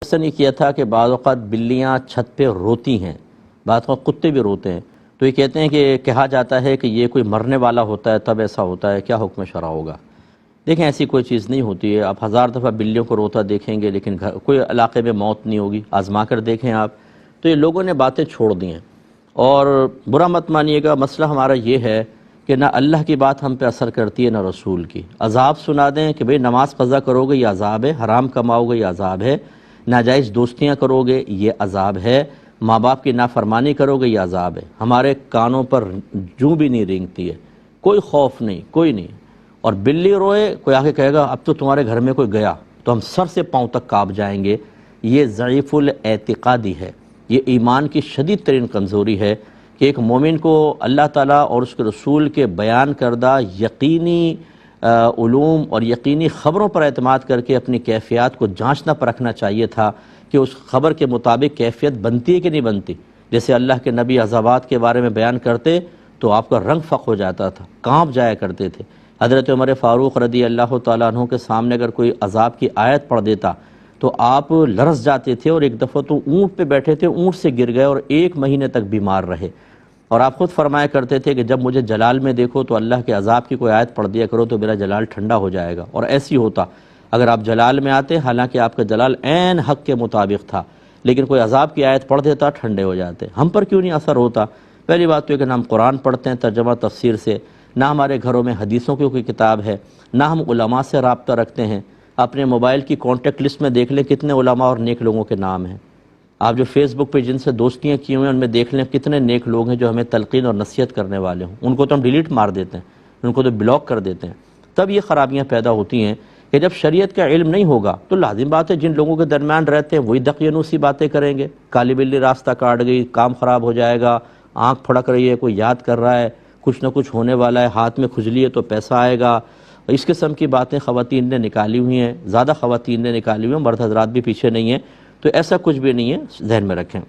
عرصے نہیں کیا تھا کہ بعض اوقات بلیاں چھت پہ روتی ہیں، بعض اوقات کتے بھی روتے ہیں، تو یہ کہتے ہیں کہ کہا جاتا ہے کہ یہ کوئی مرنے والا ہوتا ہے تب ایسا ہوتا ہے، کیا حکم شرع ہوگا؟ دیکھیں ایسی کوئی چیز نہیں ہوتی ہے، آپ 1000 دفعہ بلیوں کو روتا دیکھیں گے لیکن کوئی علاقے میں موت نہیں ہوگی، آزما کر دیکھیں آپ۔ تو یہ لوگوں نے باتیں چھوڑ دی ہیں، اور برا مت مانیے گا، مسئلہ ہمارا یہ ہے کہ نہ اللہ کی بات ہم پہ اثر کرتی ہے نہ رسول کی۔ عذاب سنا دیں کہ بھئی نماز قضا کرو گے یہ عذاب ہے، حرام کماؤ گے یہ عذاب ہے، ناجائز دوستیاں کرو گے یہ عذاب ہے، ماں باپ کی نافرمانی کرو گے یہ عذاب ہے۔ ہمارے کانوں پر جوں بھی نہیں رینگتی ہے، کوئی خوف نہیں، کوئی نہیں۔ اور بلی روئے، کوئی آگے کہے گا اب تو تمہارے گھر میں کوئی گیا تو ہم سر سے پاؤں تک کانپ جائیں گے، یہ ضعیف الاعتقادی ہے، یہ ایمان کی شدید ترین کمزوری ہے کہ ایک مومن کو اللہ تعالیٰ اور اس کے رسول کے بیان کردہ یقینی علوم اور یقینی خبروں پر اعتماد کر کے اپنی کیفیات کو جانچنا پرکھنا چاہیے تھا کہ اس خبر کے مطابق کیفیت بنتی ہے کہ نہیں بنتی۔ جیسے اللہ کے نبی عذابات کے بارے میں بیان کرتے تو آپ کا رنگ فق ہو جاتا تھا، کانپ جایا کرتے تھے۔ حضرت عمر فاروق رضی اللہ تعالیٰ عنہ کے سامنے اگر کوئی عذاب کی آیت پڑھ دیتا تو آپ لرز جاتے تھے، اور ایک دفعہ تو اونٹ پہ بیٹھے تھے، اونٹ سے گر گئے اور 1 مہینے تک بیمار رہے۔ اور آپ خود فرمایا کرتے تھے کہ جب مجھے جلال میں دیکھو تو اللہ کے عذاب کی کوئی آیت پڑھ دیا کرو تو میرا جلال ٹھنڈا ہو جائے گا، اور ایسی ہوتا اگر آپ جلال میں آتے، حالانکہ آپ کا جلال عین حق کے مطابق تھا، لیکن کوئی عذاب کی آیت پڑھ دیتا ٹھنڈے ہو جاتے۔ ہم پر کیوں نہیں اثر ہوتا؟ پہلی بات تو یہ کہ نہ ہم قرآن پڑھتے ہیں ترجمہ تفسیر سے، نہ ہمارے گھروں میں حدیثوں کی کوئی کتاب ہے، نہ ہم علماء سے رابطہ رکھتے ہیں۔ اپنے موبائل کی کانٹیکٹ لسٹ میں دیکھ لیں کتنے علماء اور نیک لوگوں کے نام ہیں۔ آپ جو فیس بک پہ جن سے دوستیاں کی ہوئی ہیں ان میں دیکھ لیں کتنے نیک لوگ ہیں جو ہمیں تلقین اور نصیحت کرنے والے ہوں، ان کو تو ہم ڈیلیٹ مار دیتے ہیں، ان کو تو بلاک کر دیتے ہیں۔ تب یہ خرابیاں پیدا ہوتی ہیں کہ جب شریعت کا علم نہیں ہوگا تو لازم بات ہے جن لوگوں کے درمیان رہتے ہیں وہی دقیانوسی باتیں کریں گے، کالی بلی راستہ کاٹ گئی، کام خراب ہو جائے گا، آنکھ پھڑک رہی ہے، کوئی یاد کر رہا ہے، کچھ نہ کچھ ہونے والا ہے، ہاتھ میں کھجلی ہے تو پیسہ آئے گا، اس قسم کی باتیں خواتین نے نکالی ہوئی ہیں، زیادہ خواتین نے نکالی ہوئی ہیں، مرد حضرات بھی پیچھے نہیں ہیں۔ تو ایسا کچھ بھی نہیں ہے، ذہن میں رکھیں۔